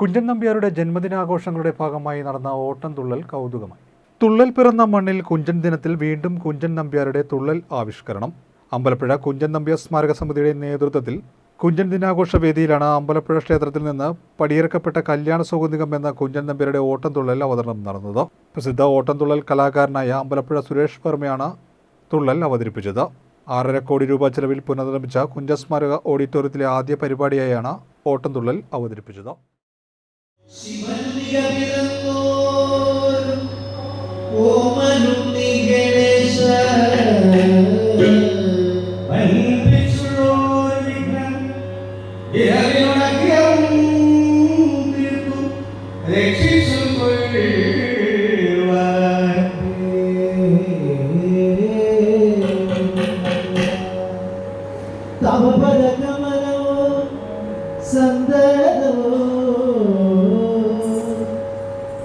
കുഞ്ചൻ നമ്പ്യാരുടെ ജന്മദിനാഘോഷങ്ങളുടെ ഭാഗമായി നടന്ന ഓട്ടംതുള്ളൽ കൗതുകമായി. തുള്ളൽ പിറന്ന മണ്ണിൽ കുഞ്ചൻ ദിനത്തിൽ വീണ്ടും കുഞ്ചൻ നമ്പ്യാരുടെ തുള്ളൽ ആവിഷ്കരണം. അമ്പലപ്പുഴ കുഞ്ചൻ നമ്പ്യാർ സ്മാരക സമിതിയുടെ നേതൃത്വത്തിൽ കുഞ്ചൻ ദിനാഘോഷ വേദിയിലാണ് അമ്പലപ്പുഴ ക്ഷേത്രത്തിൽ നിന്ന് പടിയിറക്കപ്പെട്ട കല്യാണ സൗഗന്ധികം എന്ന കുഞ്ചൻ നമ്പ്യാരുടെ ഓട്ടംതുള്ളൽ അവതരണം നടന്നത്. പ്രസിദ്ധ ഓട്ടംതുള്ളൽ കലാകാരനായ അമ്പലപ്പുഴ സുരേഷ് വർമ്മയാണ് തുള്ളൽ അവതരിപ്പിച്ചത്. 6.5 കോടി രൂപ ചെലവിൽ പുനർനിർമ്മിച്ച കുഞ്ചൻ സ്മാരക ഓഡിറ്റോറിയത്തിലെ ആദ്യ പരിപാടിയായാണ് ഓട്ടംതുള്ളൽ അവതരിപ്പിച്ചത്.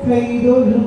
കൈതൊഴും